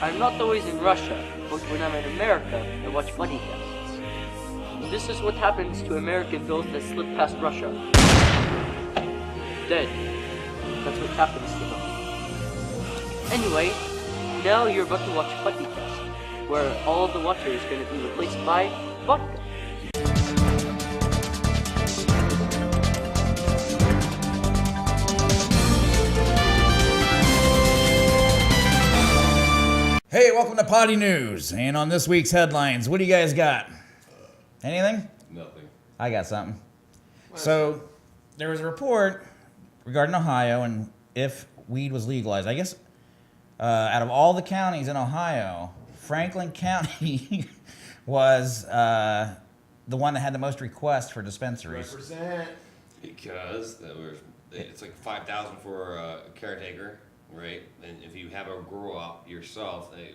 I'm not always in Russia, but when I'm in America, I watch PODeNEWS. This is what happens to American those that slip past Russia. Dead. That's what happens to them. Anyway, now you're about to watch PODeNEWS, where all the water is going to be replaced by vodka. Hey, welcome to PODeNEWS. And on this week's headlines, what do you guys got? Anything? Nothing. I got something. So, there was a report regarding Ohio and if weed was legalized. I guess out of all the counties in Ohio, Franklin County was the one that had the most requests for dispensaries. Represent. Because it's like $5,000 for a caretaker, right? And if you have a grow up yourself, it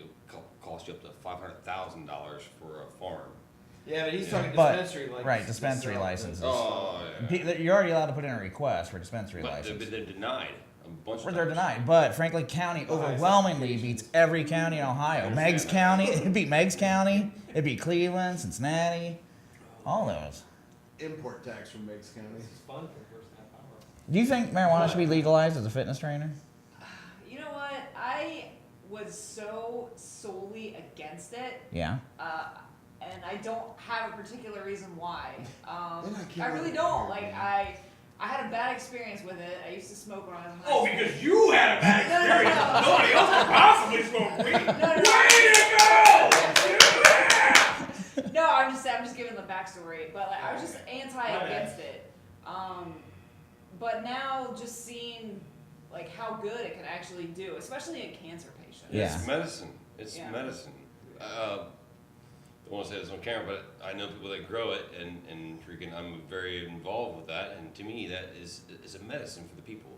cost you up to $500,000 for a farm. Yeah, but he's talking dispensary license. Right, dispensary licenses. Oh, yeah. You're already allowed to put in a request for dispensary But license. they're denied a bunch of They're times. denied, but Franklin County overwhelmingly beats every county in Ohio. Meigs County, it beat Meigs County, it beat Cleveland, Cincinnati, all those. Import tax from Meigs County. It's fun for the first half hour. Do you think marijuana should be legalized as a fitness trainer? You know what? I was so solely against it, Yeah. and I don't have a particular reason why. Then I can't I really really don't. hear, Like man. I had a bad experience with it. I used to smoke when I was in high Oh, school. because you had a bad No, no, experience. no. Nobody else could possibly smoke weed. No, no, Way to go! No, I'm just giving the backstory. But like, I was just anti against it. But now just seeing like how good it can actually do, especially in cancer patients. Yeah. It's medicine. It's Yeah. medicine. I don't want to say this on camera, but I know people that grow it, and freaking, I'm very involved with that. And to me, that is a medicine for the people.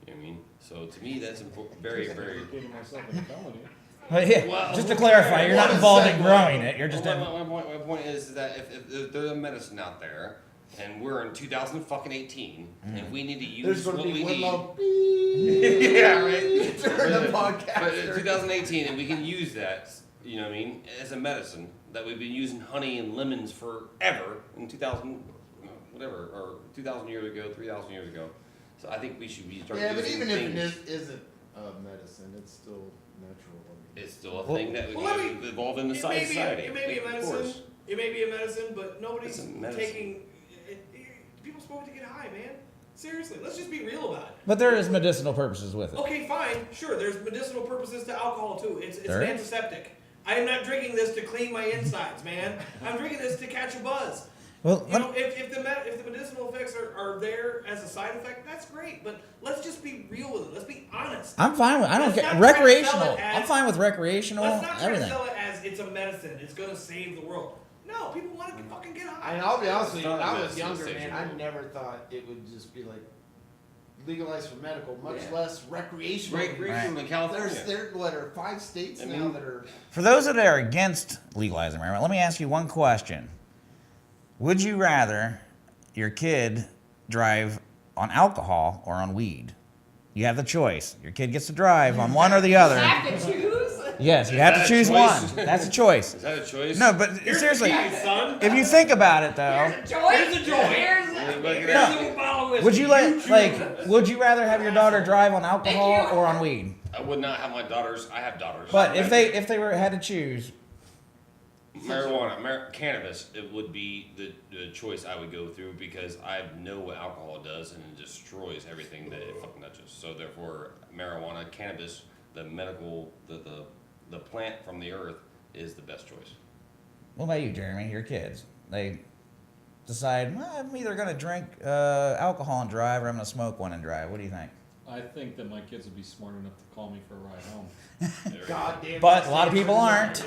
You know what I mean? So to me, that's very, very. But yeah, Well, just to clarify, you're not involved in growing it. You're just Well, my point is that if there's a medicine out there, and we're in 2018, and we need to use There's what going to we be one need. little beep. Yeah, right. During the podcast. But in 2018, and we can use that, you know what I mean, as a medicine that we've been using honey and lemons forever in 2000, whatever, or 2,000 years ago, 3,000 years ago. So I think we should be starting Yeah, but using even if things. it isn't medicine, it's still natural. It's still a thing that Well, we evolved in the It may be society. it may be a Of medicine. course. It may be a medicine, but nobody's It's a medicine. taking. People smoke to get high, man. Seriously, let's just be real about it. But there is medicinal purposes with it. Okay, fine, sure. There's medicinal purposes to alcohol too. It's There an is? antiseptic. I am not drinking this to clean my insides, man. I'm drinking this to catch a buzz. Well, You know, if the medicinal effects are there as a side effect, that's great. But let's just be real with it. Let's be honest. I'm fine with. I don't Let's care. not try to sell Recreational. it as- I'm fine with recreational. Let's not try Everything. to sell it as it's a medicine. It's gonna save the world. No, people want to fucking get high. And I'll be honest with you, when It's not I a was younger, medicine, man, it's I never thought it would just be like legalized for medical, much Yeah. less recreational. Recreational in California. There are 5 states I now mean- that are. For those that are against legalizing marijuana, let me ask you one question. Would you rather your kid drive on alcohol or on weed? You have the choice. Your kid gets to drive on one or the other. Have to choose. Yes, you have to that a choose choice? one. That's a choice. Is that a choice? No, but seriously, son. if you think about it though, Here's a joint. Here's a joint. Here's Look at a, that. Here's a bottle of whiskey. would you choose. would you rather have your daughter drive on alcohol Thank you. or on weed? I would not have my daughters. I have daughters. But if they had to choose, marijuana, cannabis, it would be the choice I would go through because I know what alcohol does and it destroys everything that it fucking touches. So therefore, marijuana, cannabis, the medical, the plant from the earth is the best choice. what about you, Jeremy? Your kids, they decide, well, I'm either going to drink alcohol and drive or I'm going to smoke one and drive. What do you think? I think that my kids would be smart enough to call me for a ride home. There we go. God damn. But a lot of people aren't.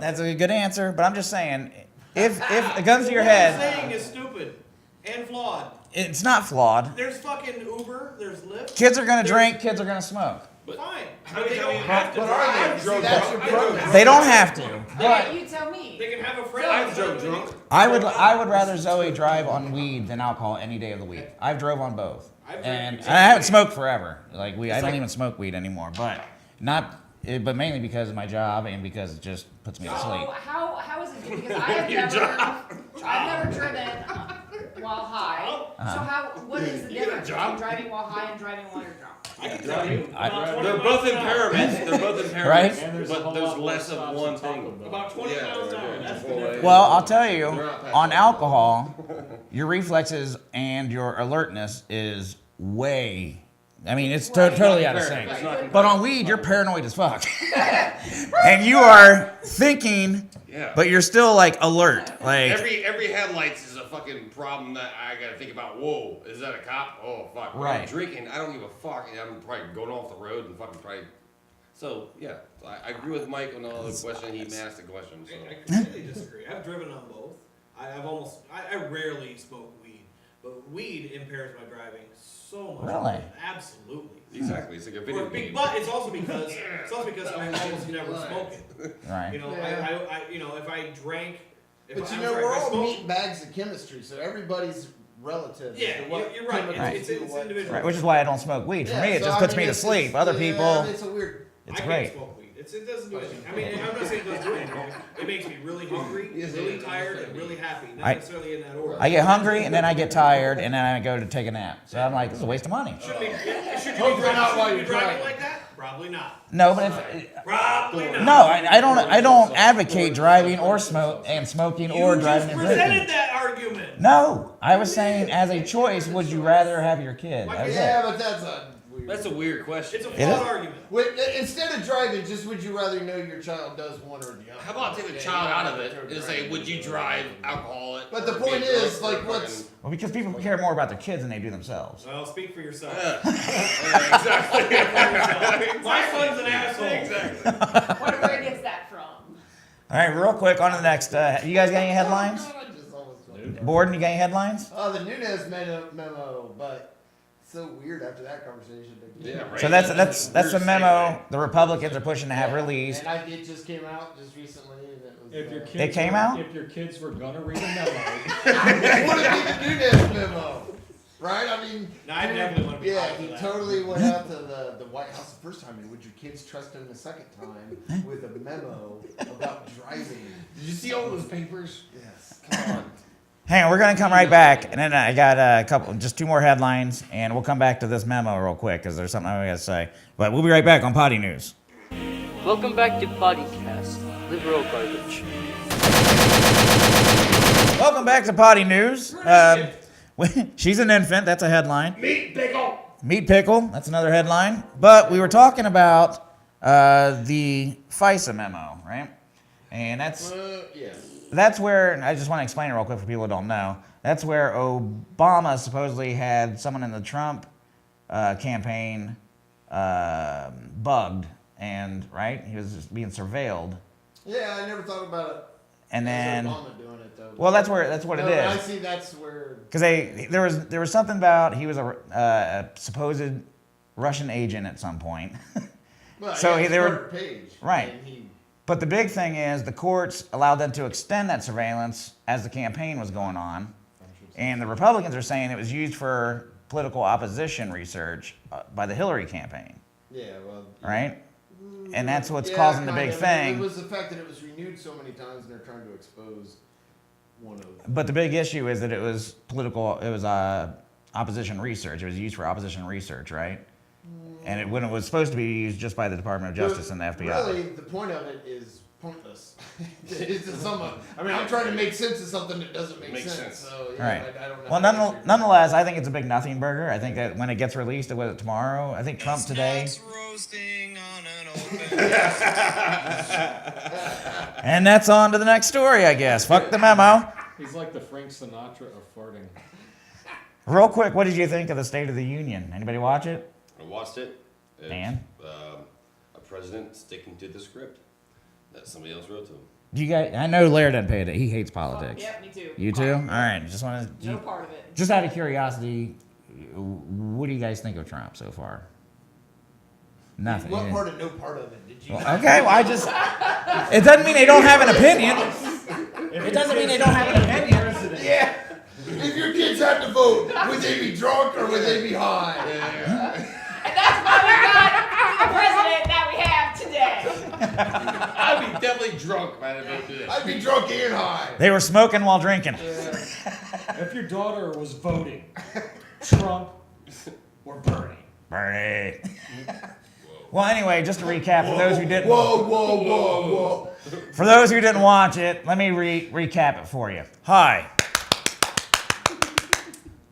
That's a good answer. But I'm just saying, if it comes to your What you're head, saying is stupid and flawed. it's not flawed. There's fucking Uber. There's Lyft. Kids are going to drink. Kids are going to smoke. Fine, How but they many don't times- have to But are drive. they? See, that's your problem. They don't have to. okay, you tell me. They can have a friend. I've drove drunk. I would rather Zoe drive on weed than alcohol any day of the week. I've drove on both, I've and drank- I haven't smoked forever. Like I don't even smoke weed anymore. But not but mainly because of my job and because it just puts me to sleep. So how is it good? Because I've never driven while high. So what is the difference between driving while high and driving while you're drunk? I can tell you. They're both impairments. They're both impairments. Right? And there's a But whole there's lot less more of stops one on top thing. of that. About 20 miles an hour. That's the difference. Well, I'll tell you, on alcohol, your reflexes and your alertness is way. I mean, it's totally out of sync. It's not But on weed, you're paranoid as fuck, and you are thinking, Yeah. but you're still like alert. Like Every headlights is a fucking problem that I gotta think about. Whoa, is that a cop? Oh fuck. When Right. I'm drinking, I don't give a fuck, and I'm probably going off the road and fucking probably. So yeah, I agree with Mike on all the question. He asked the question. So. I completely disagree. I've driven on both. I rarely smoke weed, but weed impairs my driving so much. Really? Absolutely. Exactly, it's like a video game. But it's also because I almost never smoke it. right. You know, Yeah. if I drank, But I you know, drank, we're I all smoked- meat bags of chemistry, so everybody's relative. as Yeah, to what you're right. chemicals It's do what. individual. Right, which is why I don't smoke weed. For Yeah, me, it so just I puts mean, me to it's- sleep. Other yeah, people, it's a weird. it's I great. can't smoke weed. It doesn't do anything. I mean, I'm not saying it doesn't do anything. It makes me really hungry, Yes, really it is. tired, and really happy. Not I- necessarily in that order. I get hungry and then I get tired and then I go to take a nap. So I'm like, this is a waste of money. Should you Hopefully be not while driving you're driving driving. like that? Probably not. No, but if Probably not. no, I don't advocate driving or smoking or You driving just and presented drinking. that argument. No, I was saying as a choice, would you rather have your kid? That was Yeah, it. but that's a weird. That's a weird question. It's a It flawed is? argument. Wait, instead of driving, just would you rather know your child does one or the other? How about take the child out of it and say, would you drive alcohol? But the or point be is, drunk like, or what's fucking- Well, because people care more about their kids than they do themselves. Well, speak for yourself. Yeah, exactly. My son's an asshole. Exactly. Wonder where he gets that from. All right, real quick on to the next. You guys got any headlines? I just almost- Borden, you got any headlines? Oh, the Nunez memo, but so weird after that conversation. Yeah, right. So that's the memo the Republicans are pushing to have released. And it just came out just recently, and it was. If your kids It came were, out? If your kids were gonna read a memo, It would be the Nunez memo, right? I mean, No, I definitely want to be yeah, part of he that. totally went out to the White House the first time, and would your kids trust him the second time with a memo about driving? Did you see all those papers? Yes. Come on. Hang on, we're gonna come right back, and then I got just two more headlines, and we'll come back to this memo real quick because there's something I gotta say. But we'll be right back on Potty News. Welcome back to PODeCAST, Liberal Garbage. Welcome back to Potty News. She's an infant. That's a headline. Meat pickle. Meat pickle. That's another headline. But we were talking about the FISA memo, right? And that's where, and I just want to explain it real quick for people who don't know. That's where Obama supposedly had someone in the Trump campaign bugged, and right, he was just being surveilled. Yeah, I never thought about it. And then, Obama doing it though. well, that's what No, it I is. see. That's where. Because there was something about he was a supposed Russian agent at some point. Well, So yeah, they were- front page, right. and he- But the big thing is the courts allowed them to extend that surveillance as the campaign was going on. And the Republicans are saying it was used for political opposition research by the Hillary campaign, Yeah, well. right? And that's what's Yeah, causing the kind big of. thing. It was the fact that it was renewed so many times, and they're trying to expose one of them. But the big issue is that it was opposition research. It was used for opposition research, right? And when it was supposed to be used just by the Department of Justice and the FBI. Really, the point of it is pointless. It's to sum up. I mean, I'm trying to make sense of something that doesn't make Makes sense. sense. So, yeah, Right. I don't know. Well, how to answer your- nonetheless, I think it's a big nothing burger. I think that when it gets released, was it tomorrow? I think Trump today. Roasting on an open And that's on to the next story, I guess. Fuck the memo. he's like the Frank Sinatra of farting. Real quick, what did you think of the State of the Union? Anybody watch it? I watched it. It's, Dan? a president sticking to the script that somebody else wrote to him. Do you guys? I know Laird doesn't pay it. He hates politics. Yep, me too. You too? All right. Just want No to. part of it. Just out of curiosity, what do you guys think of Trump so far? Nothing. What yeah. part of no part of it did you? Well, okay. Well, I just. It doesn't mean they don't have an opinion. It doesn't mean they don't have an opinion. Yeah. If your kids had to vote, would they be drunk or would they be high? And that's why we got the president that we have today. I'd be definitely drunk if I had to do that. I'd be drunk and high. They were smoking while drinking. If your daughter was voting Trump or Bernie. Bernie. Well, anyway, just to recap, for those who didn't, Whoa. for those who didn't watch it, let me recap it for you. Hi.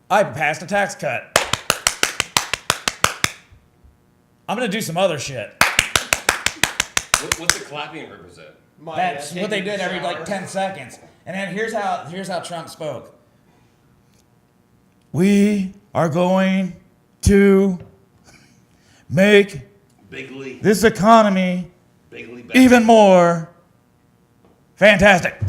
I passed a tax cut. I'm gonna do some other shit. What's the clapping represent? That's what they did every like 10 seconds. And then here's how Trump spoke. We are going to make Bigly. this economy Bigly back. even more fantastic.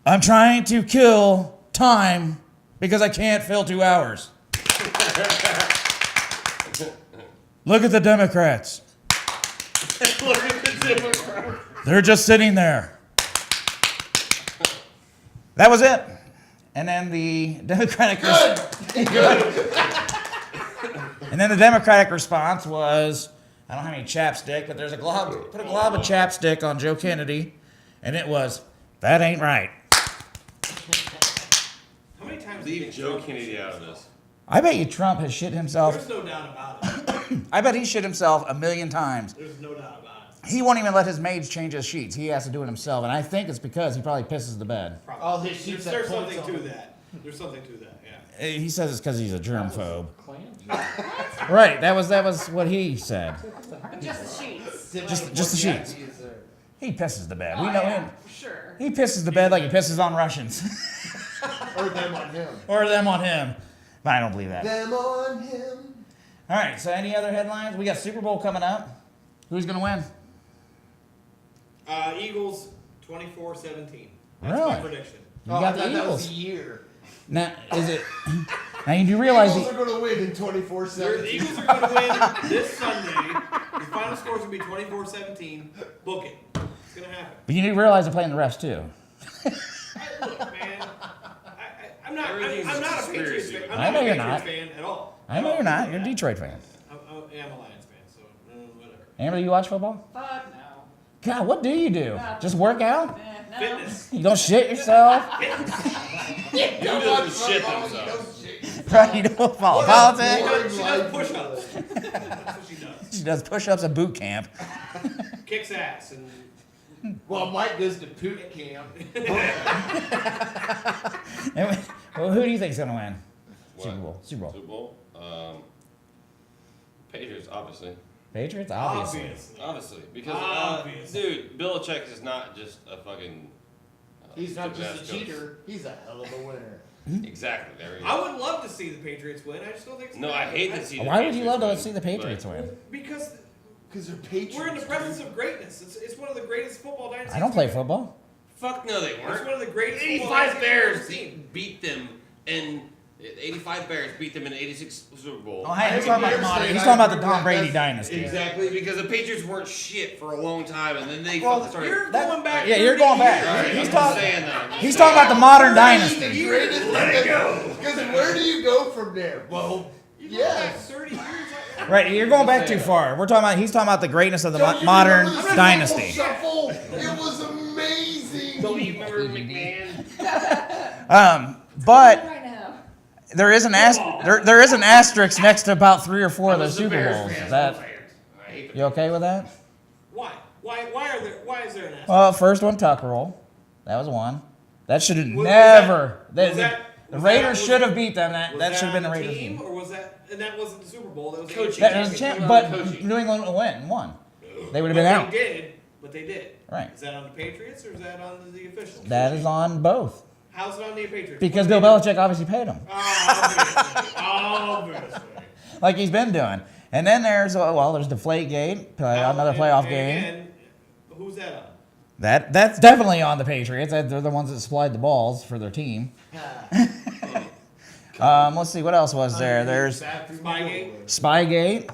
I'm trying to kill time because I can't fill 2 hours. Look at the Democrats. Look at the Democrats. They're just sitting there. That was it. And then the Democratic And then the Democratic response was, I don't have any chapstick, but there's a glob. Put a glob of chapstick on Joe Kennedy, and it was, that ain't right. How many times Leave Joe Kennedy out of this. I bet you Trump has shit himself. There's no doubt about it. I bet he shit himself 1,000,000 times. There's no doubt about it. He won't even let his maids change his sheets. He has to do it himself, and I think it's because he probably pisses the bed. Probably. All his sheets have There's points something on to them. that. There's something to that, yeah. He says it's because he's a germphobe. Klan joke. Right, that was what he said. Just the sheets. Just the sheets. He pisses the bed. Oh, We know yeah, him. for sure. He pisses the bed like he pisses on Russians. Or them on him. Or them on him. But I don't believe that. Them on him. All right, so any other headlines? We got Super Bowl coming up. Who's going to win? Eagles 24-17. That's Really? my prediction. You got the That was Eagles. a year. Now, is it... Now, you do realize... Eagles are going to win in 24-7. The Eagles are going to win this Sunday. The final score is going to be 24-17. Book it. It's going to happen. But you do realize they're playing the refs, too. Look, man. I'm not a Everything's Patriots fan. conspiracy. I'm I know not a you're Patriots not. fan at all. I know you're not. You're a Detroit fan. I'm a Lions fan, so whatever. Amber, you watch football? Fuck no. God, what do you do? Just work out? No. Fitness. You don't shit yourself? Who doesn't shit themselves? Right? You don't follow politics? She does push-ups. That's what she does. She does push-ups at boot camp. Kicks ass and Well, Mike goes to boot camp. Well, who do you think's going to win? What? Super Bowl. Super Bowl? Patriots, obviously. Patriots? Obviously. Obviously. Because, Obviously. dude, Belichick is not just a fucking... He's not just a stupid-ass coach. cheater. He's a hell of a winner. Exactly. There you I go. would love to see the Patriots win. I just don't think it's No, gonna I happen. hate to see the Why would you love to Patriots see the win, Patriots but- win? Because Because they're Patriots. we're in the presence of greatness. It's one of the greatest football dynasties. I don't play football. Fuck no, they It's weren't. one of the greatest football 85 dynasties Bears I've seen. beat them in 85 Bears beat them in 86 Super Bowl. Oh, hey, he's I talking about hear the modern. saying He's I talking about the remember Tom Brady that. dynasty. Exactly, because the Patriots weren't shit for a long time, and then they Well, fucking started. you're going back. Yeah, you're 30 going back. years. All right, He's I'm talking- just saying that. He's talking about the modern The dynasty. greatest. Let it go. Because where do you go from there? Well, You're going back yes. 30 years. Right, you're going back too far. We're talking about. He's talking about the greatness of the Don't you modern remember the dynasty. Shuffle? It was amazing. Don't you remember McMahon? But Right now. there is an there is an asterisk next to about 3 or 4 of those Super Bowls. Is that I hate you okay with that? Why? Why is there an aspect? Well, first one, tuck roll. That was one. That should have Was never. that- The was Raiders that- should have beat them. That Was should have been the on Raiders team, game. or was that? And that wasn't the Super Bowl. That was the Coaching. That was a Coaching. champ, but Coaching. New England went and won. They would have But been out. They did, but they did. Right. Is that on the Patriots or is that on the officials? That is on both How's it on the Patriots? because What Bill did they do? Belichick obviously paid them, Obviously. like he's been doing. And then there's there's Deflategate, another playoff game. And who's that on? That's definitely on the Patriots. They're the ones that supplied the balls for their team. Let's see what else was there. There's Spygate. Spygate,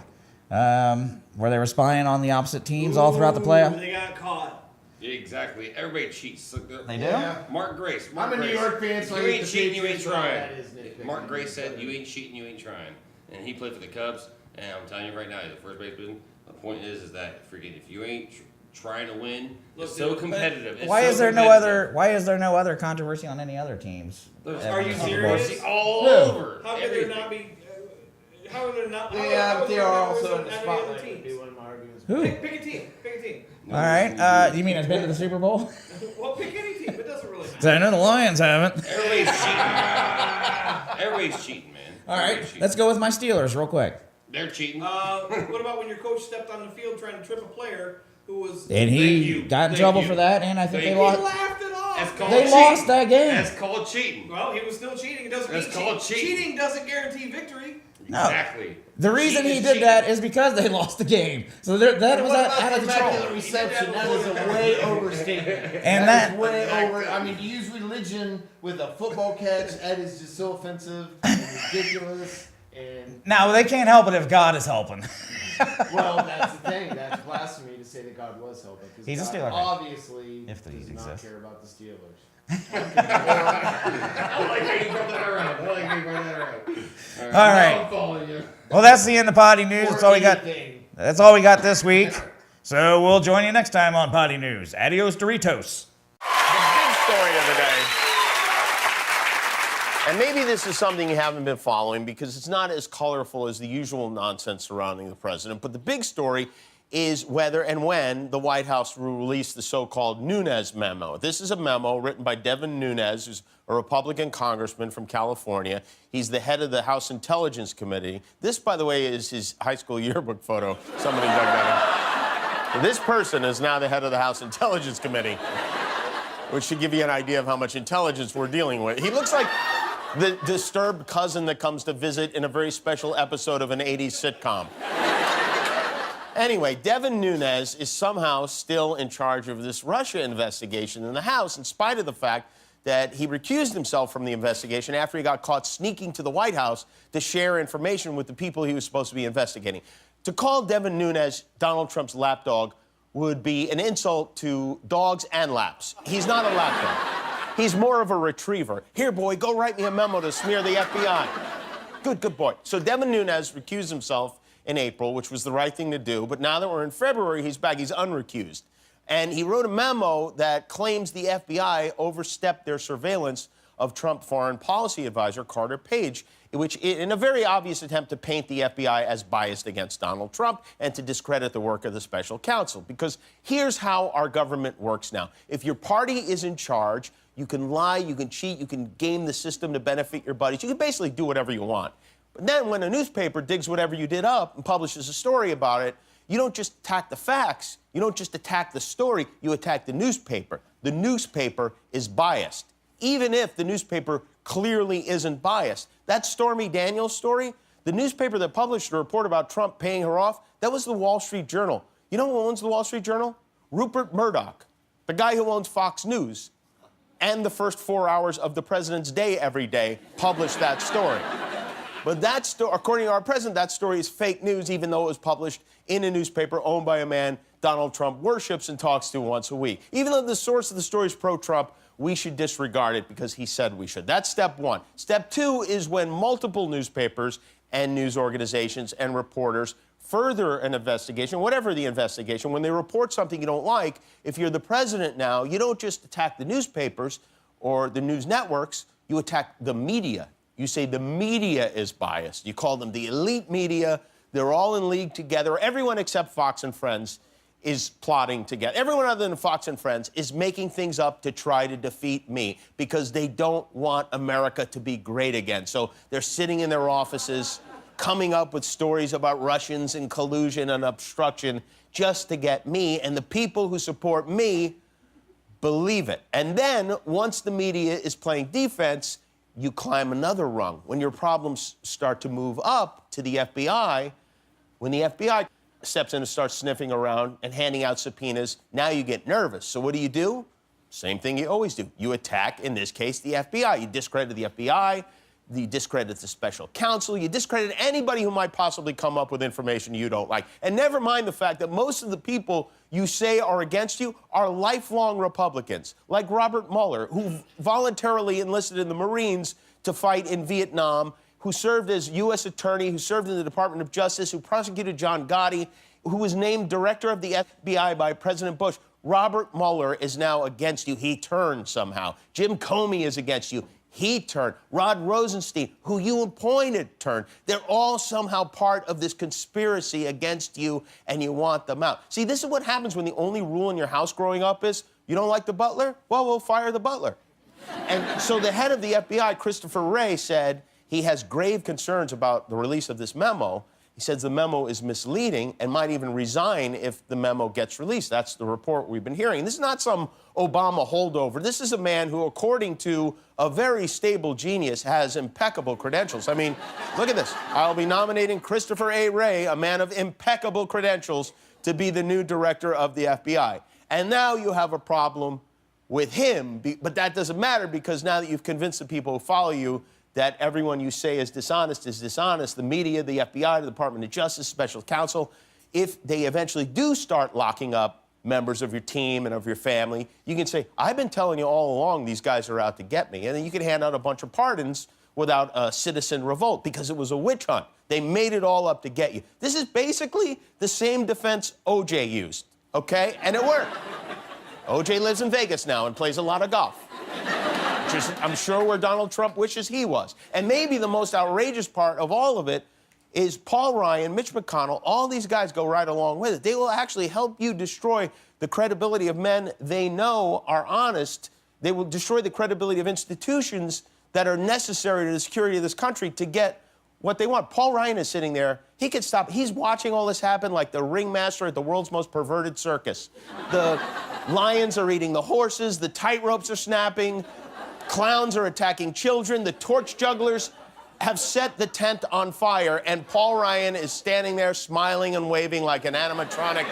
where they were spying on the opposite teams all throughout the Ooh, playoff. They got caught. Exactly. Everybody cheats. They do? Yeah. Mark Grace. Mark I'm a New Grace. York fan, so I you hate ain't the cheating, you ain't Patriots, so trying. that is nitpicking. Mark Grace said, "You ain't cheating, you ain't trying," and he played for the Cubs. And I'm telling you right now, the first baseman, the point is that freaking if you ain't trying to win, it's so competitive. It's Why so is there no competitive. other? Why is there no other controversy on any other teams? Are you serious? All over. How could there not be? How are there not? Yeah, but they are also in the any other spotlight. Would teams? be one of my arguments. Who? Pick a team. Pick a team. All right. You mean has been to the Super Bowl? Well, pick any team. It doesn't really matter. So I know the Lions haven't. Everybody's cheating. Everybody's cheating, man. All right. Let's go with my Steelers real quick. They're cheating. What about when your coach stepped on the field trying to trip a player who was? And he got in trouble for that, and I think they He lost. laughed it off. That's called They cheating. lost that game. That's called cheating. Well, he was still cheating. It doesn't That's mean called cheating. Cheating doesn't guarantee victory. No. Exactly. The reason he Cheating did is that cheating. is because they lost the game. So that was What out about of the control. immaculate reception? That is a way overstatement. And that that- is way over. I mean, to use religion with a football catch, that is just so offensive and ridiculous. And Now they can't help it if God is helping. well, that's the thing. That's blasphemy to say that God was helping. Because He's a God Steeler fan. obviously If these does not exist. care about the Steelers. I like how you brought that around. I like how you brought that around. All right. I'm following you. Well, that's the end of Potty News. That's all we got. Anything. That's all we got this week. So we'll join you next time on Potty News. Adios, Doritos. Big story of the day. And maybe this is something you haven't been following because it's not as colorful as the usual nonsense surrounding the president. But the big story is whether and when the White House will release the so-called Nunes memo. This is a memo written by Devin Nunes, who's a Republican congressman from California. He's the head of the House Intelligence Committee. This, by the way, is his high school yearbook photo. Somebody dug that up. This person is now the head of the House Intelligence Committee, which should give you an idea of how much intelligence we're dealing with. He looks like the disturbed cousin that comes to visit in a very special episode of an 80s sitcom. Anyway, Devin Nunes is somehow still in charge of this Russia investigation in the House, in spite of the fact that he recused himself from the investigation after he got caught sneaking to the White House to share information with the people he was supposed to be investigating. To call Devin Nunes Donald Trump's lapdog would be an insult to dogs and laps. He's not a lapdog. He's more of a retriever. Here, boy, go write me a memo to smear the FBI. Good boy. So Devin Nunes recused himself in April, which was the right thing to do. But now that we're in February, he's back. He's unrecused. And he wrote a memo that claims the FBI overstepped their surveillance of Trump foreign policy advisor Carter Page, which, in a very obvious attempt to paint the FBI as biased against Donald Trump and to discredit the work of the special counsel. Because here's how our government works now. If your party is in charge, you can lie, you can cheat, you can game the system to benefit your buddies. You can basically do whatever you want. But then when a newspaper digs whatever you did up and publishes a story about it, you don't just attack the facts. You don't just attack the story. You attack the newspaper. The newspaper is biased, even if the newspaper clearly isn't biased. That Stormy Daniels story, the newspaper that published a report about Trump paying her off, that was the Wall Street Journal. You know who owns the Wall Street Journal? Rupert Murdoch, the guy who owns Fox News. And the first 4 hours of the president's day every day published that story. But that story, according to our president, that story is fake news, even though it was published in a newspaper owned by a man Donald Trump worships and talks to once a week. Even though the source of the story is pro-Trump, we should disregard it because he said we should. That's step one. Step two is when multiple newspapers and news organizations and reporters further an investigation, whatever the investigation, when they report something you don't like, if you're the president now, you don't just attack the newspapers or the news networks, you attack the media. You say the media is biased. You call them the elite media. They're all in league together. Everyone except Fox and Friends is plotting together. Everyone other than Fox and Friends is making things up to try to defeat me because they don't want America to be great again. So they're sitting in their offices coming up with stories about Russians and collusion and obstruction just to get me, and the people who support me believe it. And then once the media is playing defense, you climb another rung. When your problems start to move up to the FBI, when the FBI steps in and starts sniffing around and handing out subpoenas, now you get nervous. So what do? Same thing you always do. You attack, in this case, the FBI. You discredit the FBI, you discredit the special counsel, you discredit anybody who might possibly come up with information you don't like. And never mind the fact that most of the people you say are against you are lifelong Republicans, like Robert Mueller, who voluntarily enlisted in the Marines to fight in Vietnam, who served as U.S. attorney, who served in the Department of Justice, who prosecuted John Gotti, who was named director of the FBI by President Bush. Robert Mueller is now against you. He turned somehow. Jim Comey is against you. He turned. Rod Rosenstein, who you appointed, turned. They're all somehow part of this conspiracy against you, and you want them out. See, this is what happens when the only rule in your house growing up is, you don't like the butler? Well, we'll fire the butler. And so the head of the FBI, Christopher Wray, said he has grave concerns about the release of this memo. He says the memo is misleading and might even resign if the memo gets released. That's the report we've been hearing. This is not some Obama holdover. This is a man who, according to a very stable genius, has impeccable credentials. I mean, look at this. I'll be nominating Christopher A. Wray, a man of impeccable credentials, to be the new director of the FBI. And now you have a problem with him, but that doesn't matter because now that you've convinced the people who follow you that everyone you say is dishonest, the media, the FBI, the Department of Justice, special counsel, if they eventually do start locking up members of your team and of your family, you can say, I've been telling you all along these guys are out to get me. And then you can hand out a bunch of pardons without a citizen revolt because it was a witch hunt. They made it all up to get you. This is basically the same defense O.J. used, okay? And it worked. O.J. lives in Vegas now and plays a lot of golf. Which is, I'm sure, where Donald Trump wishes he was. And maybe the most outrageous part of all of it is Paul Ryan, Mitch McConnell, all these guys go right along with it. They will actually help you destroy the credibility of men they know are honest. They will destroy the credibility of institutions that are necessary to the security of this country to get what they want. Paul Ryan is sitting there. He could stop. He's watching all this happen like the ringmaster at the world's most perverted circus. The lions are eating the horses. The tightropes are snapping. Clowns are attacking children. The torch jugglers have set the tent on fire, and Paul Ryan is standing there smiling and waving like an animatronic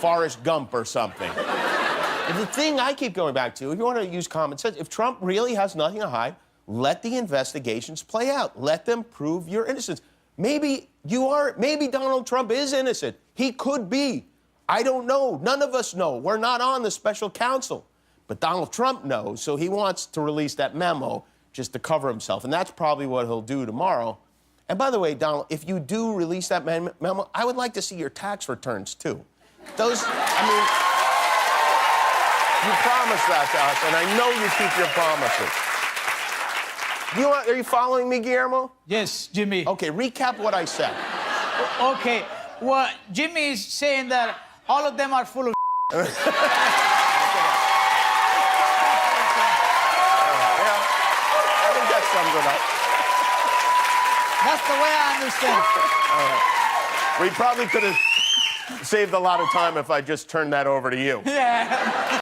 Forrest Gump or something. The thing I keep going back to, if you want to use common sense, if Trump really has nothing to hide, let the investigations play out. Let them prove your innocence. Maybe Donald Trump is innocent. He could be. I don't know. None of us know. We're not on the special counsel. But Donald Trump knows, so he wants to release that memo just to cover himself. And that's probably what he'll do tomorrow. And by the way, Donald, if you do release that memo, I would like to see your tax returns, too. Those, I mean, you promised that to us, and I know you keep your promises. Are you following me, Guillermo? Yes, Jimmy. Okay, recap what I said. Okay, well, Jimmy is saying that all of them are full of Sums it up. That's the way I understand it. We probably could have saved a lot of time if I just turned that over to you. Yeah.